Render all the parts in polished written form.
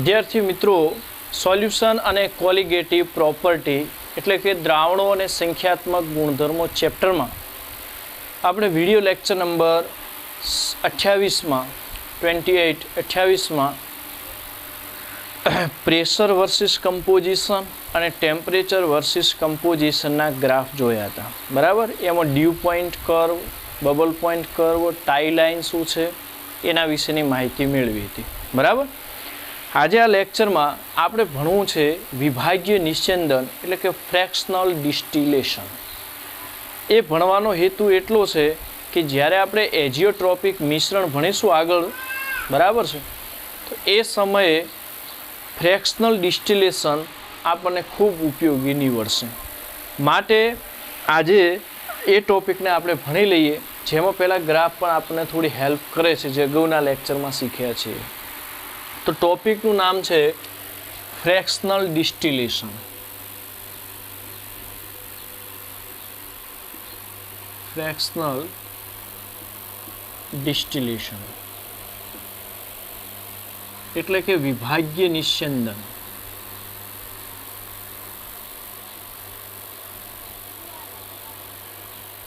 વિદ્યાર્થી મિત્રો, સોલ્યુશન અને કોલિગેટિવ પ્રોપર્ટી એટલે કે દ્રાવણો અને સંખ્યાત્મક ગુણધર્મો ચેપ્ટરમાં આપણે વિડિયો લેક્ચર નંબર 28માં 28માં પ્રેશર વર્સિસ કમ્પોઝિશન અને ટેમ્પરેચર વર્સિસ કમ્પોઝિશનના ગ્રાફ જોયા હતા. બરાબર. એમાં dew point curve, bubble point curve, tie line શું છે એના વિશેની માહિતી મેળવી હતી. બરાબર. આજે આ લેક્ચરમાં આપણે ભણવું છે વિભાગીય નિસ્યંદન એટલે કે ફ્રેક્શનલ ડિસ્ટિલેશન. એ ભણવાનો હેતુ એટલો છે કે જ્યારે આપણે એજીઓટ્રોપિક મિશ્રણ ભણીશું આગળ, બરાબર છે, તો એ સમયે ફ્રેક્શનલ ડિસ્ટિલેશન આપણને ખૂબ ઉપયોગી નીવડશે. માટે આજે એ ટોપિકને આપણે ભણી લઈએ, જેમાં પહેલાં ગ્રાફ પણ આપણને થોડી હેલ્પ કરે છે, જે અગાઉના લેક્ચરમાં શીખ્યા છીએ. તો ટોપિકનું નામ છે ફ્રેક્શનલ ડિસ્ટિલેશન. ફ્રેક્શનલ ડિસ્ટિલેશન એટલે કે વિભાગીય નિસ્યંદન.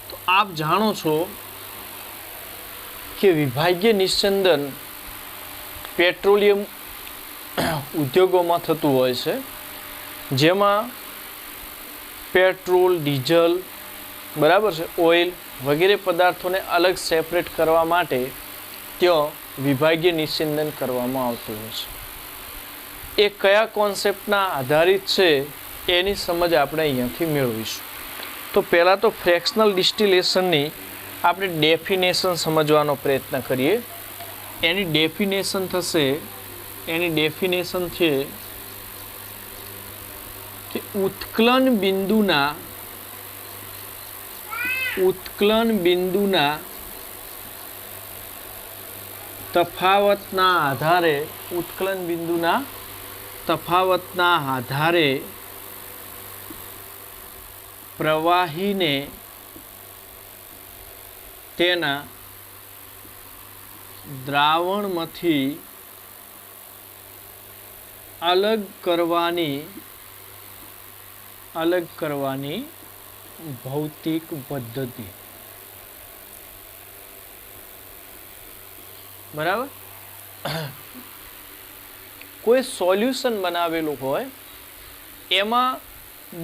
તો આપ જાણો છો કે વિભાગીય નિસ્યંદન પેટ્રોલિયમ ઉદ્યોગોમાં થતું હોય છે, જેમાં પેટ્રોલ, ડીઝલ, બરાબર છે, ઓઇલ વગેરે પદાર્થોને અલગ સેપરેટ કરવા માટે ત્યાં વિભાગીય નિસ્યંદન કરવામાં આવતું હોય છે. એ કયા કોન્સેપ્ટના આધારિત છે એની સમજ આપણે અહીંયાથી મેળવીશું. તો પહેલાં તો ફ્રેક્શનલ ડિસ્ટિલેશનની આપણે ડેફિનેશન સમજવાનો પ્રયત્ન કરીએ. એની ડેફિનેશન થશે, એની ડેફિનેશન છે કે ઉત્કલન બિંદુના તફાવતના આધારે પ્રવાહીને તેના દ્રાવણમાંથી અલગ કરવાની ભૌતિક પદ્ધતિ. બરાબર. કોઈ સોલ્યુશન બનાવેલું હોય, એમાં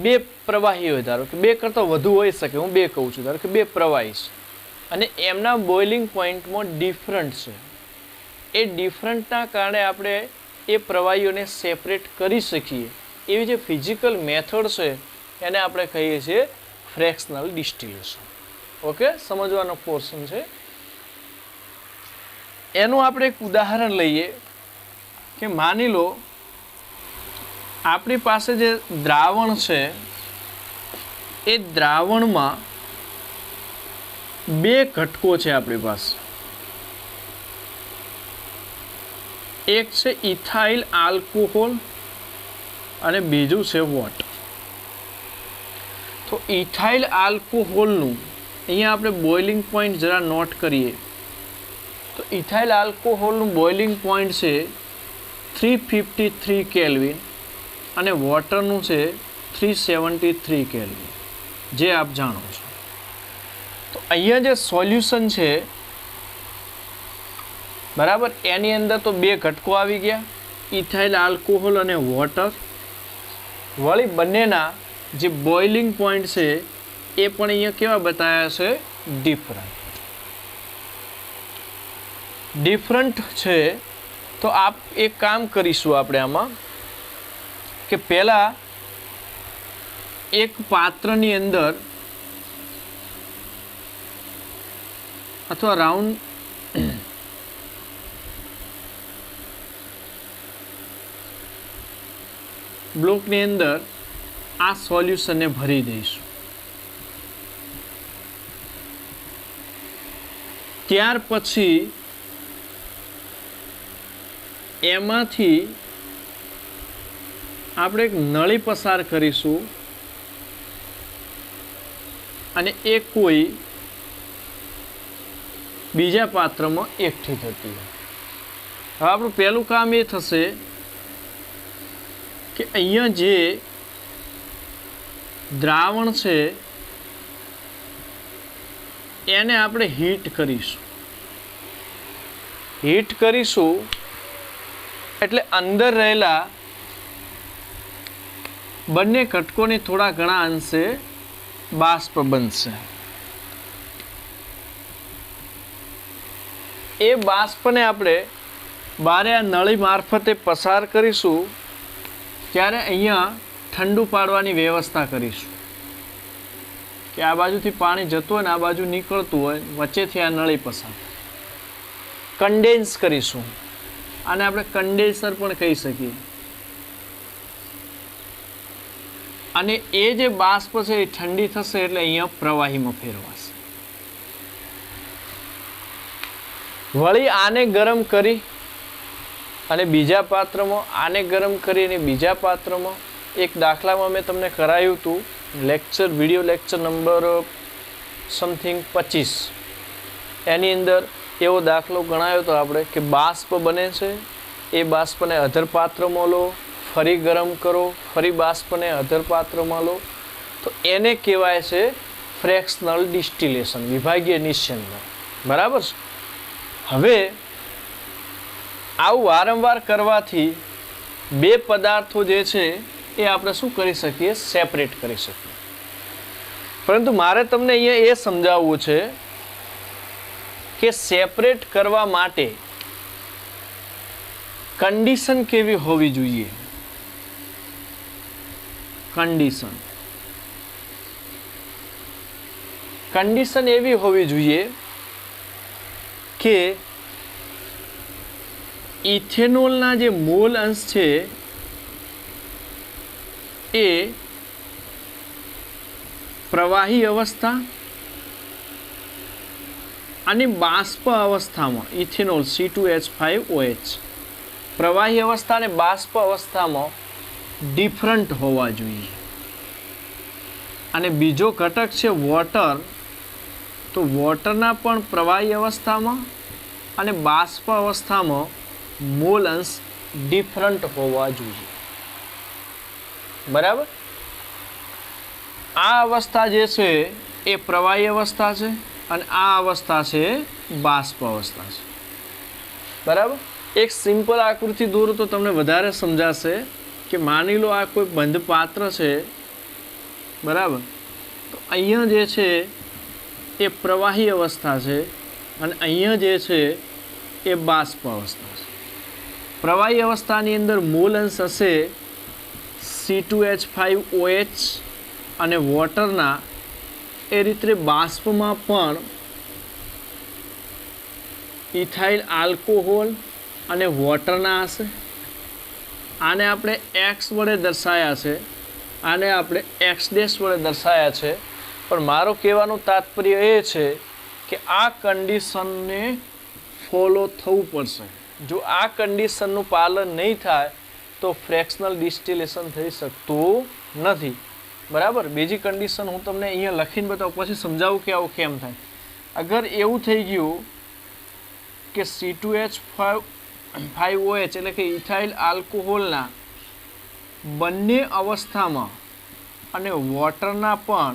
બે પ્રવાહી હોય, ધારો કે બે કરતાં વધુ હોઈ શકે, હું બે કહું છું, ધારો કે બે પ્રવાહી છે અને એમના બોઇલિંગ પોઈન્ટમાં ડિફરન્ટ છે. એ ડિફરન્ટના કારણે આપણે એ પ્રવાહીઓને સેપરેટ કરી શકીએ એવી જે ફિઝિકલ મેથડ છે એને આપણે કહીએ છીએ ફ્રેક્શનલ ડિસ્ટિલેશન. ઓકે, સમજવાનો પોર્શન છે. એનું આપણે એક ઉદાહરણ લઈએ કે માની લો આપણી પાસે જે દ્રાવણ છે એ દ્રાવણમાં બે ઘટકો છે આપણી પાસે. એક છે ઇથાઇલ આલ્કોહોલ અને બીજું છે વોટર. તો ઇથાઇલ આલ્કોહોલનું અહીંયા આપણે બોઇલિંગ પોઈન્ટ જરા નોટ કરીએ. તો ઇથાઇલ આલ્કોહોલનું બોઇલિંગ પોઈન્ટ છે 353 કેલ્વિન અને વોટરનું છે 373 કેલ્વિન, જે આપ જાણો છો. તો અહીંયા જે સોલ્યુશન છે, બરાબર, એની અંદર તો બે ઘટકો આવી ગયા, ઇથાઇલ આલ્કોહોલ અને વોટર. વળી બંનેના જે બોઇલિંગ પોઈન્ટ છે એ પણ અહીંયા કેવા બતાવ્યા છે? ડિફરન્ટ છે. તો આપ એક કામ કરીશું આપણે આમાં કે પહેલાં એક પાત્રની અંદર અથવા રાઉન્ડ બ્લોકની અંદર આ સોલ્યુશનને ભરી દઈશું. ત્યાર પછી એમાંથી આપણે એક નળી પસાર કરીશું અને એ કોઈ બીજા પાત્રમાં એકઠી થતી હોય. હવે આપણું પહેલું કામ એ થશે કે અહીંયા જે દ્રાવણ છે એને આપણે હીટ કરીશું. હીટ કરીશું એટલે અંદર રહેલા બંને ઘટકોની થોડા ઘણા અંશે બાષ્પ બનશે. એ બાષ્પને આપણે બારે આ નળી મારફતે પસાર કરીશું ત્યારે અહીંયા ઠંડુ પાડવાની વ્યવસ્થા કરીશું કે આ બાજુથી પાણી જતું હોય ને આ બાજુ નીકળતું હોય, વચ્ચેથી આ નળી પસાર. કન્ડેન્સ કરીશું, આને આપણે કન્ડેન્સર પણ કહી શકીએ. અને એ જે બાષ્પ છે એ ઠંડી થશે એટલે અહીંયા પ્રવાહીમાં ફેરવાશે. વળી આને ગરમ કરી અને બીજા પાત્રમાં, આને ગરમ કરીને બીજા પાત્રમાં. એક દાખલામાં મેં તમને કરાયું હતું, lecture video lecture number something 25, એની અંદર એવો દાખલો ગણાયો હતો આપણે કે બાષ્પ બને છે, એ બાષ્પને અધર પાત્રમાં લો, ફરી ગરમ કરો, ફરી બાષ્પને અધર પાત્રમાં લો, તો એને કહેવાય છે ફ્રેક્શનલ ડિસ્ટિલેશન, વિભાગીય નિસ્યંદન. બરાબર છે. હવે આવું વારંવાર કરવાથી બે પદાર્થો જે છે એ આપણે શું કરી શકીએ? સેપરેટ કરી શકીએ. પરંતુ મારે તમને અહીંયા એ સમજાવવું છે કે સેપરેટ કરવા માટે કન્ડિશન કેવી હોવી જોઈએ. કન્ડિશન એવી હોવી જોઈએ કે ઇથેનોલના જે મોલ અંશ છે એ પ્રવાહી અવસ્થા અને બાષ્પ અવસ્થામાં ઇથેનોલ C2H5OH પ્રવાહી અવસ્થા અને બાષ્પ અવસ્થામાં ડિફરન્ટ હોવા જોઈએ. અને બીજો ઘટક છે વોટર, તો વોટરના પણ પ્રવાહી અવસ્થામાં અને બાષ્પ અવસ્થામાં મોલ અંશ ડિફરન્ટ હોવા જોઈએ. બરાબર. આ અવસ્થા જે છે એ પ્રવાહી અવસ્થા છે અને આ અવસ્થા છે બાષ્પ અવસ્થા છે. બરાબર. એક સિમ્પલ આકૃતિ દોરો તો તમને વધારે સમજાશે કે માની લો આ કોઈ બંધ પાત્ર છે. બરાબર. તો અહીંયા જે છે એ પ્રવાહી અવસ્થા છે અને અહીંયા જે છે એ બાષ્પ અવસ્થા છે. પ્રવાહી અવસ્થાની અંદર મોલ અંશ હશે C2H5OH અને વોટરના. એ રીતે બાષ્પમાં પણ ઇથાઇલ આલ્કોહોલ અને વોટરના હશે. આને આપણે X વડે દર્શાયા છે, આને આપણે X ડેશ વડે દર્શાયા છે. પણ મારો કહેવાનું તાત્પર્ય એ છે કે આ કન્ડિશનને ફોલો થવું પડશે. જો આ કન્ડિશનનું પાલન નહીં થાય તો ફ્રેક્શનલ ડિસ્ટિલેશન થઈ શકતું નથી. બરાબર. બીજી કન્ડિશન હું તમને અહીંયા લખીને બતાવું, પછી સમજાવું કે આવું કેમ થાય. અગર એવું થઈ ગયું કે C2H5OH એટલે કે ઇથાઇલ આલ્કોહોલના બંને અવસ્થામાં અને વોટરના પણ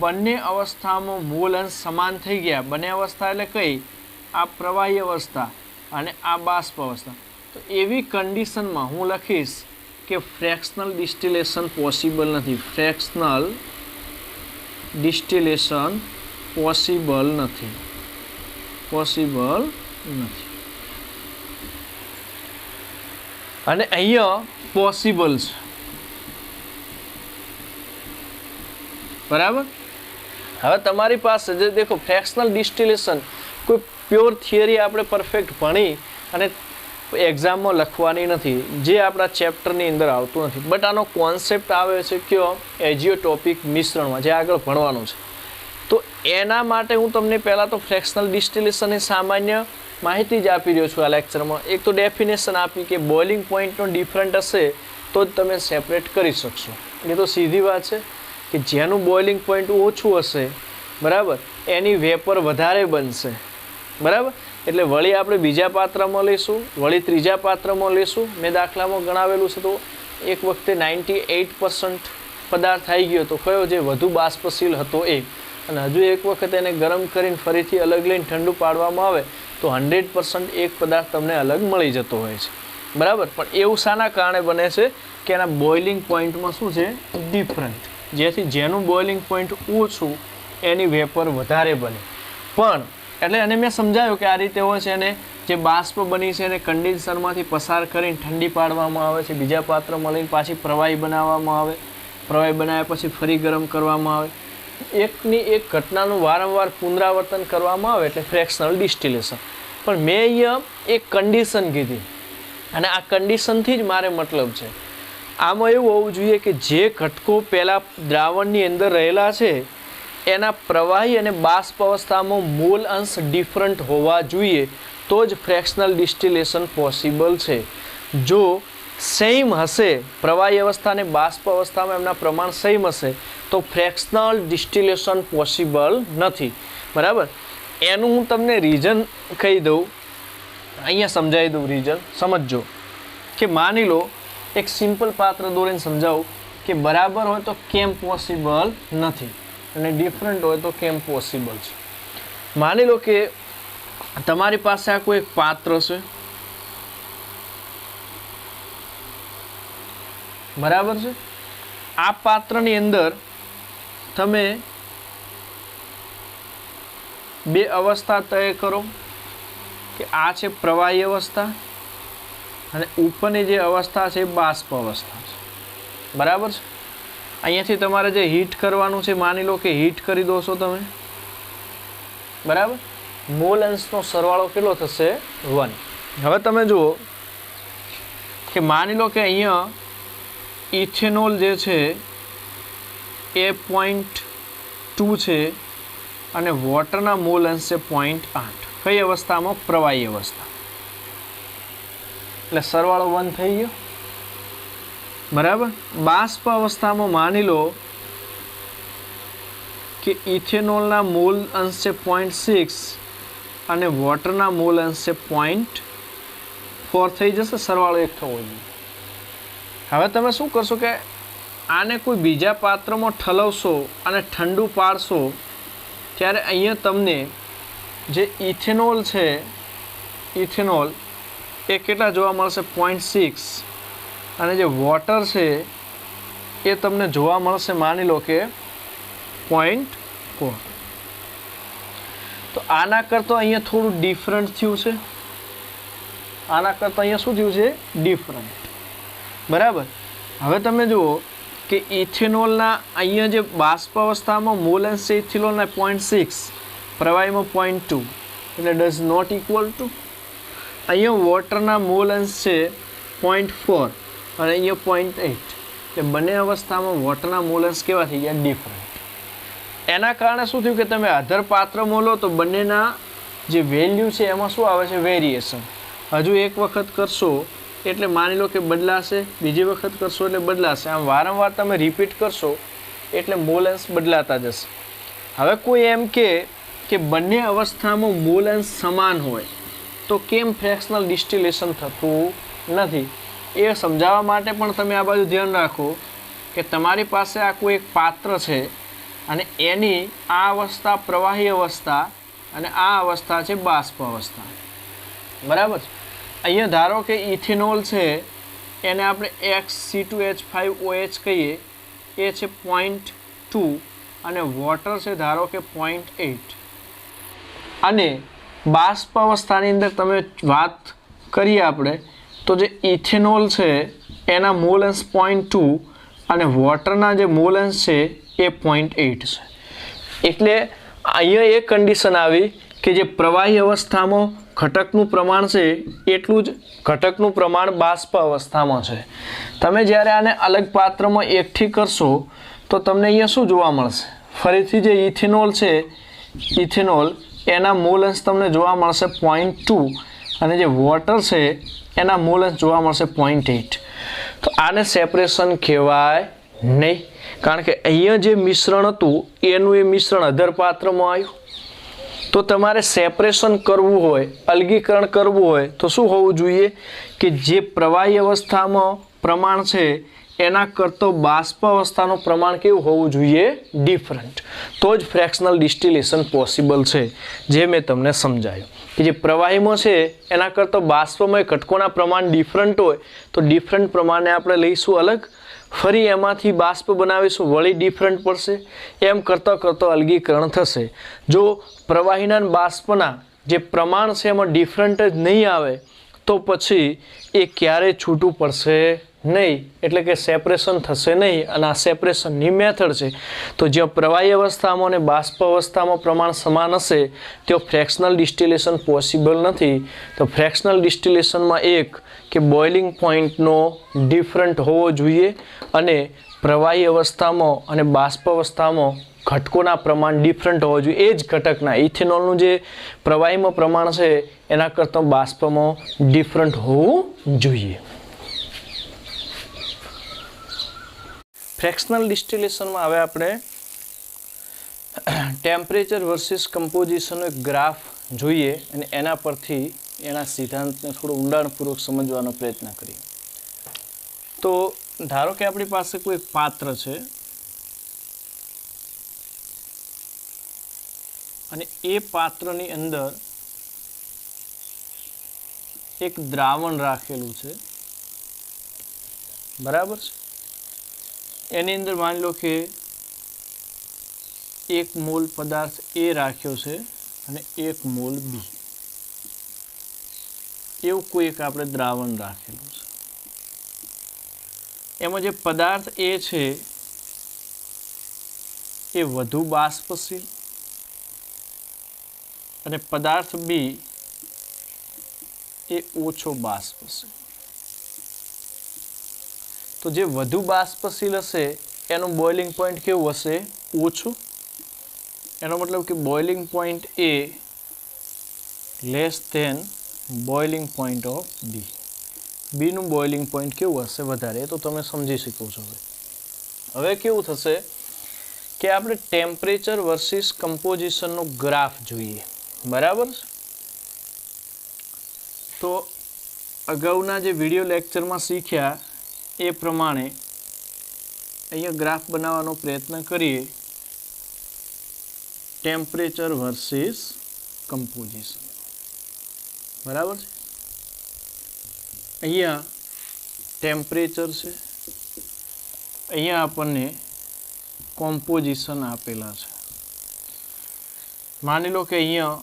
બંને અવસ્થામાં મોલ અંશ સમાન થઈ ગયા. બંને અવસ્થા એટલે કઈ? આ પ્રવાહી અવસ્થા અને આ બાષ્પ અવસ્થા. તો એવી કન્ડિશનમાં હું લખીશ કે ફ્રેક્શનલ ડિસ્ટિલેશન પોસિબલ નથી. ફ્રેક્શનલ ડિસ્ટિલેશન પોસિબલ નથી. અને અહીંયા પોસિબલ છે. બરાબર. હવે તમારી પાસે જે દેખો ફ્રેક્શનલ ડિસ્ટિલેશન કોઈ પ્યોર થિયરી આપણે પરફેક્ટ ભણી અને એક્ઝામમાં લખવાની નથી, જે આપણા ચેપ્ટરની અંદર આવતું નથી. બટ આનો કોન્સેપ્ટ આવે છે કયો? એજીઓટોપિક મિશ્રણમાં, જે આગળ ભણવાનું છે. તો એના માટે હું તમને પહેલાં તો ફ્રેક્શનલ ડિસ્ટિલેશનની સામાન્ય માહિતી જ આપી રહ્યો છું આ લેક્ચરમાં. એક તો ડેફિનેશન આપી કે બોઇલિંગ પોઈન્ટનો ડિફરન્ટ હશે તો જ તમે સેપરેટ કરી શકશો. એ તો સીધી વાત છે કે જેનું બોઇલિંગ પોઈન્ટ ઓછું હશે, બરાબર, એની વેપર વધારે બનશે. બરાબર. એટલે વળી આપણે બીજા પાત્રમાં લઈશું, વળી ત્રીજા પાત્રમાં લઈશું. મેં દાખલામાં ગણાવેલું છે. તો એક વખતે 98% પદાર્થ આવી ગયો તો કયો જે વધુ બાષ્પશીલ હતો એ, અને હજુ એક વખત એને ગરમ કરીને ફરીથી અલગ લઈને ઠંડુ પાડવામાં આવે તો 100% એક પદાર્થ તમને અલગ મળી જતો હોય છે, બરાબર. પણ એવું શાના કારણે બને છે કે એના બોઇલિંગ પોઈન્ટમાં શું છે, ડિફરન્ટ, જેનું બોઇલિંગ પોઈન્ટ ઓછું એની વેપર વધારે બને. પણ એટલે એને મેં સમજાવ્યું કે આ રીતે હોય છે, અને જે બાષ્પ બની છે એને કન્ડેન્સરમાંથી પસાર કરીને ઠંડી પાડવામાં આવે છે, બીજા પાત્રમાં લઈને પાછી પ્રવાહી બનાવવામાં આવે, પ્રવાહી બનાવ્યા પછી ફરી ગરમ કરવામાં આવે. એકની એક ઘટનાનું વારંવાર પુનરાવર્તન કરવામાં આવે એટલે ફ્રેક્શનલ ડિસ્ટિલેશન. પણ મેં અહીંયા એક કન્ડિશન કીધી, અને આ કન્ડિશનથી જ મારે મતલબ છે. આમાં એવું હોવું જોઈએ કે જે ઘટકો પહેલાં દ્રાવણની અંદર રહેલા છે એના પ્રવાહી અને બાષ્પ અવસ્થામાં મોલ અંશ ડિફરન્ટ હોવા જોઈએ, તો જ ફ્રેક્શનલ ડિસ્ટિલેશન પોસિબલ છે. જો સેમ હશે, પ્રવાહી અવસ્થા અને બાષ્પ અવસ્થામાં એમના પ્રમાણ સેમ હશે તો ફ્રેક્શનલ ડિસ્ટિલેશન પોસિબલ નથી, બરાબર. એનું હું તમને રીઝન કહી દઉં, અહીંયા સમજાવી દઉં રીઝન, સમજજો. કે માની લો એક સિમ્પલ પાત્ર દોરીને સમજાવું કે બરાબર હોય તો કેમ પોસિબલ નથી, અને ડિફરન્ટ હોય તો કેમ પોસિબલ છે. માની લો કે તમારી પાસે આ કોઈ એક પાત્ર છે, બરાબર છે. આ પાત્રની અંદર તમે બે અવસ્થા તય કરો કે આ છે પ્રવાહી અવસ્થા અને ઉપરની જે અવસ્થા છે બાષ્પ અવસ્થા છે, બરાબર છે. અહીંયાથી તમારે જે હીટ કરવાનું છે, માની લો કે હીટ કરી દો છો તમે, બરાબર. મોલ અંશનો સરવાળો કેટલો થશે, 1. હવે તમે જુઓ કે માની લો કે અહીંયા ઇથેનોલ જે છે એ 0.2 છે અને વોટરના મોલ અંશ છે 0.8. કઈ અવસ્થામાં, પ્રવાહી અવસ્થા. એટલે સરવાળો 1 થઈ ગયો, બરાબર. બાષ્પ અવસ્થામાં માની લો કે ઇથેનોલના મોલ અંશ છે 0.6 અને વોટરના મોલ અંશ છે 0.4 થઈ જશે, સરવાળો 1 થવો જોઈએ. હવે તમે શું કરશો કે આને કોઈ બીજા પાત્રમાં ઠલવશો અને ઠંડુ પાડશો ત્યારે અહીંયા તમને જે ઇથેનોલ છે, ઇથેનોલ એ કેટલા જોવા મળશે, 0.6, અને જે વોટર છે એ તમને જોવા મળશે માની લો કે 0.4. તો આના કરતાં અહીંયા થોડું ડિફરન્ટ થયું છે, આના કરતાં અહીંયા શું થયું છે, ડિફરન્ટ, બરાબર. હવે તમે જુઓ કે ઇથેનોલના અહીંયા જે બાષ્પ અવસ્થામાં મોલ અંશ છે ઇથેનોલના 0.6, પ્રવાહીમાં 0.2, એટલે ડઝ નોટ ઇક્વલ ટુ. અહીંયા વોટરના મોલ અંશ છે 0.4 અને અહીંયા 0.8, એટલે બંને અવસ્થામાં વોટરના મોલ અંશ કેવા થઈ ગયા, ડિફરન્ટ. એના કારણે શું થયું કે તમે અધર પાત્રમાં લો તો બંનેના જે વેલ્યુ છે એમાં શું આવે છે, વેરિએશન. હજુ એક વખત કરશો એટલે માની લો કે બદલાશે, બીજી વખત કરશો એટલે બદલાશે, આમ વારંવાર તમે રિપીટ કરશો એટલે મોલ અંશ બદલાતા જશે. હવે કોઈ એમ કે બંને અવસ્થામાં મોલ અંશ સમાન હોય તો કેમ ફ્રેક્શનલ ડિસ્ટિલેશન થતું નથી, એ સમજાવવા માટે પણ તમે આ બાજુ ધ્યાન રાખો કે તમારી પાસે આ કોઈ એક પાત્ર છે અને એની આ અવસ્થા પ્રવાહી અવસ્થા અને આ અવસ્થા છે બાષ્પ અવસ્થા, બરાબર. અહીંયા ધારો કે ઇથેનોલ છે એને આપણે XC2H5OH કહીએ, એ છે 0.2 અને વોટર છે ધારો કે 0.8. અને બાષ્પ અવસ્થાની અંદર તમે વાત કરીએ આપણે તો જે ઇથેનોલ છે એના મોલ અંશ 0.2 અને વોટરના જે મોલ અંશ છે એ 0.8 છે. એટલે અહીંયા એ કન્ડિશન આવી કે જે પ્રવાહી અવસ્થામાં ઘટકનું પ્રમાણ છે એટલું જ ઘટકનું પ્રમાણ બાષ્પ અવસ્થામાં છે. તમે જ્યારે આને અલગ પાત્રમાં એકઠી કરશો તો તમને અહીંયા શું જોવા મળશે, ફરીથી જે ઇથેનોલ છે, ઇથેનોલ એના મોલ અંશ તમને જોવા મળશે 0.2 અને જે વોટર છે એના મોલ અંશ જોવા મળશે 0.8. તો આને સેપરેશન કહેવાય નહીં, કારણ કે અહીંયા જે મિશ્રણ હતું એનું એ મિશ્રણ અધર પાત્રમાં આવ્યું. તો તમારે સેપરેશન કરવું હોય, અલગીકરણ કરવું હોય તો શું હોવું જોઈએ કે જે પ્રવાહી અવસ્થામાં પ્રમાણ છે એના કરતાં બાષ્પ અવસ્થાનું પ્રમાણ કેવું હોવું જોઈએ? ડિફરન્ટ. તો જ ફ્રેક્શનલ ડિસ્ટિલેશન પોસિબલ છે, જે મેં તમને સમજાયું કે જે પ્રવાહીમાં છે એના કરતાં બાષ્પમાં ઘટકોના પ્રમાણ ડિફરન્ટ હોય તો ડિફરન્ટ પ્રમાણને આપણે લઈશું અલગ, ફરી એમાંથી બાષ્પ બનાવીશું, વળી ડિફરન્ટ પડશે, એમ કરતાં અલગીકરણ થશે. જો પ્રવાહીના અને બાષ્પના જે પ્રમાણ છે એમાં ડિફરન્ટ જ નહીં આવે તો પછી એ ક્યારેય છૂટું પડશે નહીં, એટલે કે સેપરેશન થશે નહીં. અને આ સેપરેશનની મેથડ છે. તો જ્યાં પ્રવાહી અવસ્થામાં અને બાષ્પ અવસ્થામાં પ્રમાણ સમાન હશે ત્યાં ફ્રેક્શનલ ડિસ્ટિલેશન પોસિબલ નથી. તો ફ્રેક્શનલ ડિસ્ટિલેશનમાં એક કે બોઇલિંગ પોઈન્ટનો ડિફરન્ટ હોવો જોઈએ અને પ્રવાહી અવસ્થામાં અને બાષ્પ અવસ્થામાં ઘટકોના પ્રમાણ ડિફરન્ટ હોવા જોઈએ. એ જ ઘટકના ઇથેનોલનું જે પ્રવાહીમાં પ્રમાણ છે એના કરતાં બાષ્પમાં ડિફરન્ટ હોવું જોઈએ. ફ્રેક્શનલ ડિસ્ટિલેશનમાં હવે આપણે ટેમ્પરેચર વર્સિસ કમ્પોઝિશનનો એક ગ્રાફ જોઈએ અને એના પરથી એના સિદ્ધાંતને થોડું ઊંડાણપૂર્વક સમજવાનો પ્રયત્ન કરીએ. તો ધારો કે આપણી પાસે કોઈ પાત્ર છે અને એ પાત્રની અંદર એક દ્રાવણ રાખેલું છે, બરાબર છે. એની અંદર માની લો કે 1 મોલ પદાર્થ એ રાખ્યો છે અને 1 મોલ બી, એવું કોઈ એક આપણે દ્રાવણ રાખેલું છે. એમાં જે પદાર્થ એ છે એ વધુ બાષ્પશીલ અને પદાર્થ બી એ ઓછો બાષ્પશીલ. તો જે વધુ બાષ્પશીલ હશે એનું બોઇલિંગ પોઈન્ટ કેવું હશે? ઓછું. એનો મતલબ કે બોઇલિંગ પોઈન્ટ એ less than boiling point of B. બીનું બોઇલિંગ પોઈન્ટ કેવું હશે? વધારે. એ તો તમે સમજી શકો છો. હવે કેવું થશે કે આપણે ટેમ્પરેચર વર્સિસ કમ્પોઝિશનનો ગ્રાફ જોઈએ, બરાબર. તો અગાઉના જે વિડીયો લેક્ચરમાં શીખ્યા એ પ્રમાણે અહીંયા ગ્રાફ બનાવવાનો પ્રયત્ન કરીએ. ટેમ્પરેચર વર્સિસ કમ્પોઝિશન, બરાબર છે. અહીંયા ટેમ્પરેચર છે, અહીંયા આપણને કોમ્પોઝિશન આપેલા છે. માની લો કે અહીંયા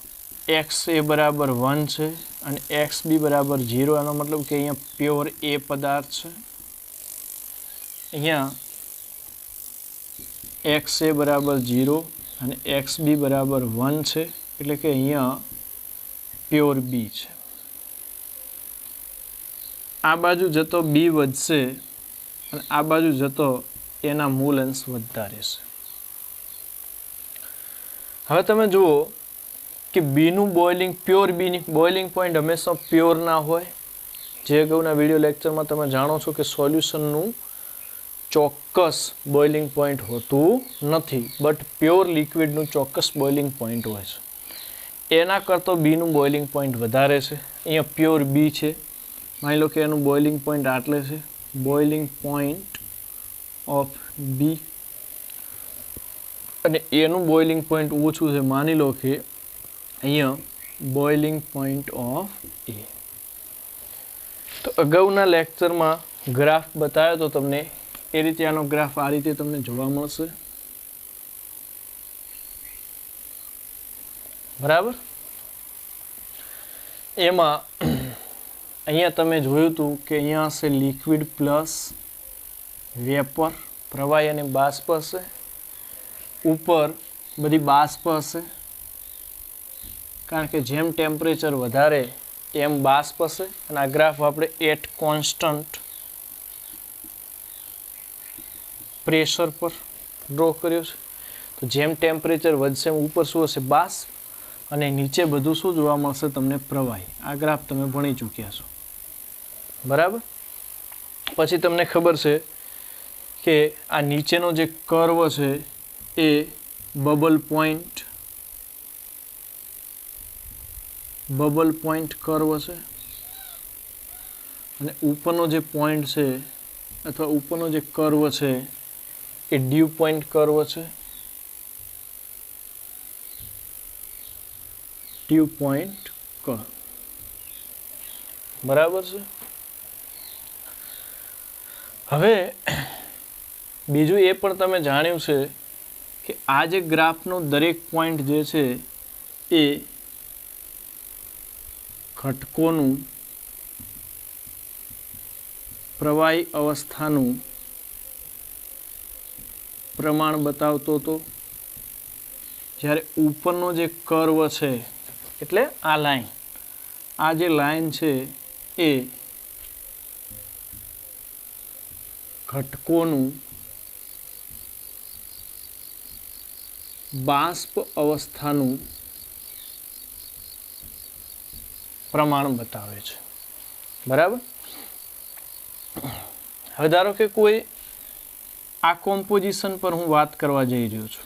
એક્સ એ બરાબર 1 છે અને એક્સ બી બરાબર 0. એનો મતલબ કે અહીંયા પ્યોર એ પદાર્થ છે. અહીંયા એક્સ એ બરાબર 0 અને એક્સ બી બરાબર 1 છે, એટલે કે અહીંયા પ્યોર બી છે. આ બાજુ જતો બી વધશે અને આ બાજુ જતો એના મૂલ અંશ વધતા રહેશે. હવે તમે જુઓ કે બીનું બોઇલિંગ, પ્યોર બીની બોઇલિંગ પોઈન્ટ હંમેશા પ્યોર ના હોય. જે અગાઉના વિડીયો લેક્ચરમાં તમે જાણો છો કે સોલ્યુશનનું ચોક્કસ બોઇલિંગ પોઈન્ટ હોતું નથી, બટ પ્યોર લિક્વિડનું ચોક્કસ બોઇલિંગ પોઈન્ટ હોય છે. એના કરતાં બીનું બોઇલિંગ પોઈન્ટ વધારે છે. અહીંયા પ્યોર બી છે, માની લો કે એનું બોઇલિંગ પોઈન્ટ આટલે છે, બોઇલિંગ પોઈન્ટ ઓફ બી, અને એનું બોઇલિંગ પોઈન્ટ ઓછું છે, માની લો કે અહીંયા બોઇલિંગ પોઈન્ટ ઓફ એ. તો અગાઉના લેક્ચરમાં ગ્રાફ બતાવ્યો તો તમને એ રીતે આનો ગ્રાફ આ રીતે તમને જોવા મળશે, બરાબર. એમાં અહીંયા તમે જોયું હતું કે અહીંયા હશે લિક્વિડ પ્લસ વેપર, પ્રવાહી અને બાષ્પ હશે. ઉપર બધી બાષ્પ હશે, કારણ કે જેમ ટેમ્પરેચર વધારે એમ બાષ્પ હશે. અને આ ગ્રાફ આપણે એટ કોન્સ્ટન્ટ પ્રેશર પર ડ્રો કર્યો છે. તો જેમ ટેમ્પરેચર વધશે એમ ઉપર શું હશે? બાષ્પ, અને નીચે બધું શું જોવા મળશે તમને? પ્રવાહી. આ ગ્રાફ તમે ભણી ચૂક્યા છો, બરાબર. પછી તમને ખબર છે કે આ નીચેનો જે કર્વ છે એ બબલ પોઈન્ટ કર્વ છે, અને ઉપરનો જે પોઈન્ટ છે अथवा उपरनो जे कर्व छे ए ड्यू पॉइंट कर्व छे, ड्यू पॉइंट कर्व, बराबर छे। हवे बीजू ए पण तमे जाण्युं छे कि आ जे ग्राफनो दरेक पॉइंट जे छे ए घटकोनुं प्रवाही अवस्थानुं प्रमाण बतावतो तो, ज्यारे उपरनो जे कर्व छे एटले आ लाइन, आ जे लाइन छे ए घटकोनुं बाष्प अवस्थानुं प्रमाण बतावे छे, बराबर। हवे धारो के कोई आ कॉम्पोजिशन पर हूँ बात करवा जई रह्यो छुं,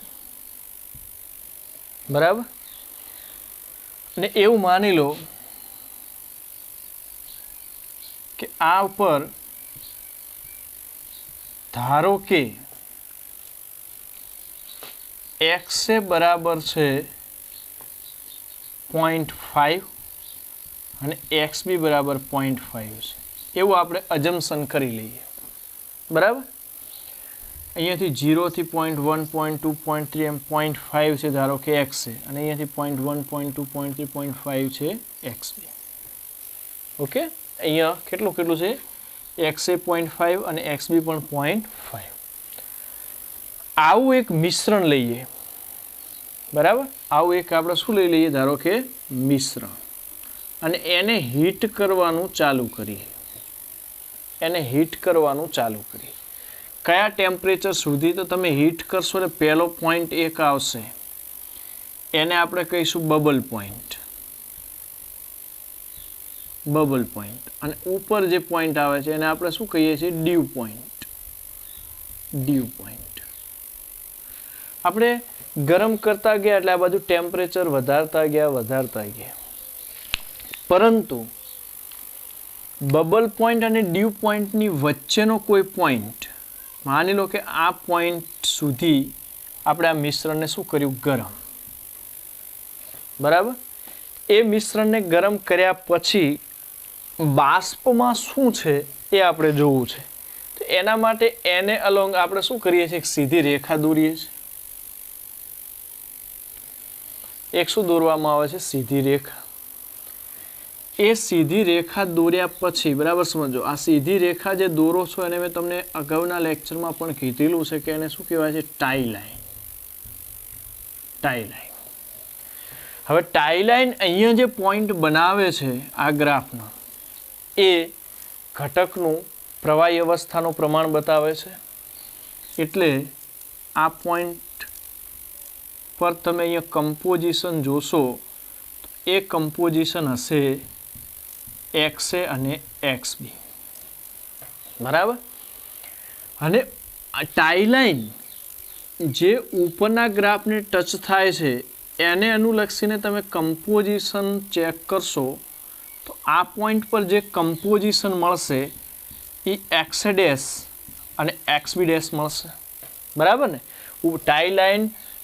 बराबर। ने एवं मानी लो कि आ पर धारो के एक्स से बराबर छे 0.5 અને एक्स बी बराबर 0.5 છે એવું આપણે અજમ્પશન કરી લઈએ, બરાબર। અહીંયાથી 0 થી 0.1 0.2 0.3 એમ 0.5 છે ધારો કે x છે અને અહીંયાથી 0.1 0.2 0.3 0.5 છે एक्स बी, ઓકે। અહીંયા કેટલું કેટલું છે x એ 0.5 અને एक्स बी પણ 0.5। આવું એક મિશ્રણ લઈએ, બરાબર। આવું એક આપણે શું લઈ લઈએ, ધારો કે મિશ્રણ, અને એને હીટ કરવાનું ચાલુ કરીએ, એને હીટ કરવાનું ચાલુ કરીએ। કયા ટેમ્પરેચર સુધી તો તમે હીટ કરશો એટલે પહેલો પોઈન્ટ એક આવશે, એને આપણે કહીશું બબલ પોઈન્ટ, બબલ પોઈન્ટ। અને ઉપર જે પોઈન્ટ આવે છે એને આપણે શું કહીએ છીએ, ડ્યુ પોઈન્ટ, ડ્યુ પોઈન્ટ। આપણે ગરમ કરતા ગયા એટલે આ બાજુ ટેમ્પરેચર વધારતા ગયા, પરંતુ બબલ પોઈન્ટ અને ડ્યુ પોઈન્ટની વચ્ચેનો કોઈ પોઈન્ટ, માની લો કે આ પોઈન્ટ સુધી આપણે આ મિશ્રણને શું કર્યું, ગરમ, બરાબર। એ મિશ્રણને ગરમ કર્યા પછી બાષ્પમાં શું છે એ આપણે જોવું છે, તો એના માટે એને અલોંગ આપણે શું કરીએ છીએ, એક સીધી રેખા દોરીએ છીએ। એક શું દોરવામાં આવે છે, સીધી રેખા। એ સીધી રેખા દોર્યા પછી, બરાબર સમજો, આ સીધી રેખા જે દોરો છો એને મેં તમને અગાઉના લેક્ચરમાં પણ કીધેલું છે કે એને શું કહેવાય છે, ટાઈ લાઈન, ટાઈ લાઈન। હવે ટાઈ લાઈન અહીંયા જે પોઈન્ટ બનાવે છે આ ગ્રાફનો, એ ઘટકનું પ્રવાહી અવસ્થાનું પ્રમાણ બતાવે છે, એટલે આ પોઈન્ટ પર તમે અહીંયા કમ્પોઝિશન જોશો તો એ કમ્પોઝિશન હશે एक्स ए અને एक्स बी, बराबर। અને टाई लाइन जे उपरना ग्राफ ने टच थाय छे एने अनुलक्षीने तमे कम्पोजिशन चेक करशो तो आ पॉइंट पर जे कम्पोजिशन मळशे ई एक्स डैश અને एक्स बी डैश मळशे, बराबर ने।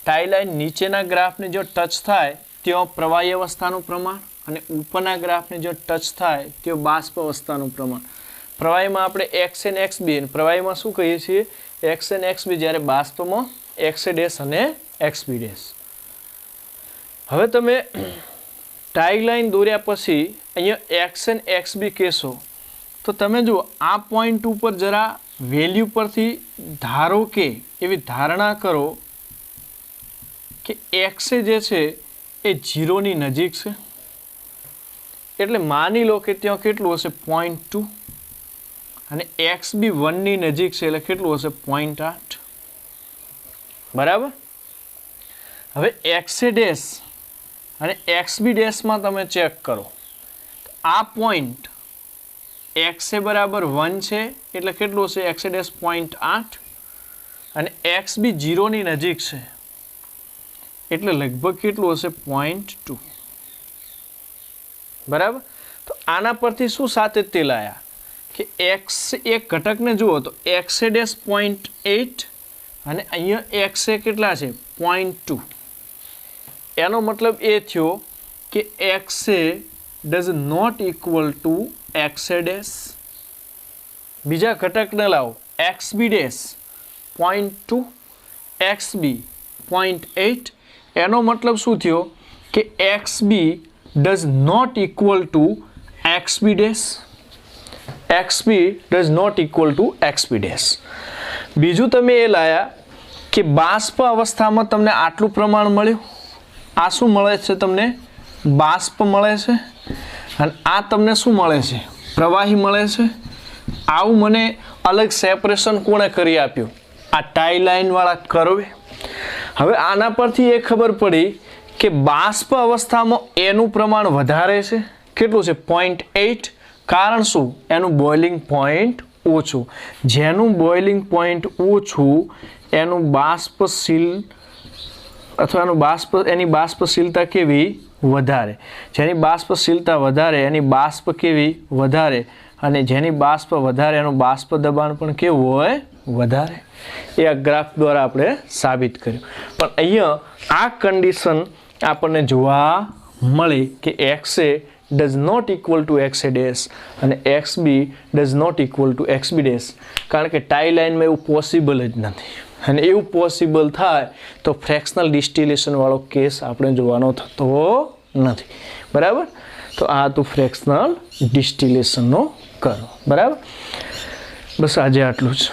टाई लाइन नीचेना ग्राफ ने जो टच थाय त्यां प्रवाही अवस्थानुं प्रमाण અને ઉપરના ગ્રાફને જો ટચ થાય તે બાષ્પ અવસ્થાનું પ્રમાણ। પ્રવાહીમાં આપણે એક્સ એન એક્સ બી, પ્રવાહીમાં શું કહીએ છીએ, એક્સ એન એક્સ બી, જ્યારે બાષ્પમાં એક્સ એ ડેશ અને એક્સ બી ડેશ। હવે તમે ટાઈ લાઈન દોર્યા પછી અહીંયા એક્સ એન એક્સ બી કહેશો તો તમે જુઓ આ પોઈન્ટ ઉપર જરા વેલ્યુ પરથી ધારો કે એવી ધારણા કરો કે એક્સ જે છે એ 0ની નજીક છે, એટલે માની લો કે ત્યાં કેટલું હશે, 0.2, અને एक्स बी 1ની નજીક છે એટલે કેટલું હશે, 0.8, બરાબર। હવે एक्स ए डैश અને एक्स बी ડેશમાં તમે ચેક કરો તો આ પોઈન્ટ एक्स ए બરાબર 1 છે એટલે કેટલું હશે, एक्स ए डैश 0.8, અને एक्स बी 0ની નજીક છે એટલે લગભગ કેટલું હશે, 0.2, બરાબર। તો આના પરથી શું સાતત્ય લાયા કે એક્સ એક ઘટકને જુઓ તો એક્સ એ ડેશ 0.8 અને અહીંયા એક્સ એ કેટલા છે 0.2. એનો મતલબ એ થયો કે x A does not equal to x A dash. બીજા ઘટકને લાવો X B dash 0.2 X B 0.8. એનો મતલબ શું થયો કે X B does not equal to x B dash. X B does not equal to x B dash. બીજું તમે એ લાયા કે બાષ્પ અવસ્થામાં તમને આટલું પ્રમાણ મળ્યું. આ શું મળે છે તમને બાષ્પ મળે છે અને આ તમને શું મળે છે પ્રવાહી મળે છે. આવું મને અલગ સેપરેશન કોણે કરી આપ્યું આ ટાઈ લાઈનવાળા કર્વે. હવે આના પરથી એ ખબર પડી કે બાષ્પ અવસ્થામાં એનું પ્રમાણ વધારે છે. કેટલું છે 0.8. કારણ શું એનું બોઇલિંગ પોઈન્ટ ઓછું. જેનું બોઇલિંગ પોઈન્ટ ઓછું એનું બાષ્પશીલ અથવા એની બાષ્પશીલતા કેવી વધારે. જેની બાષ્પશીલતા વધારે એની બાષ્પ કેવી વધારે અને જેની બાષ્પ વધારે એનું બાષ્પ દબાણ પણ કેવું હોય વધારે. એ આ ગ્રાફ દ્વારા આપણે સાબિત કર્યું. પણ અહીંયા આ કન્ડિશન આપણને જોવા મળી કે x A does not equal to x A dash અને x B does not equal to x B dash. કારણ કે ટાઈ લાઈનમાં એવું પોસિબલ જ નથી અને એવું પોસિબલ થાય તો ફ્રેક્શનલ ડિસ્ટિલેશનવાળો કેસ આપણે જોવાનો થતો નથી. બરાબર. તો આ હતું ફ્રેક્શનલ ડિસ્ટિલેશનનો કર્વ. બરાબર. બસ આજે આટલું જ.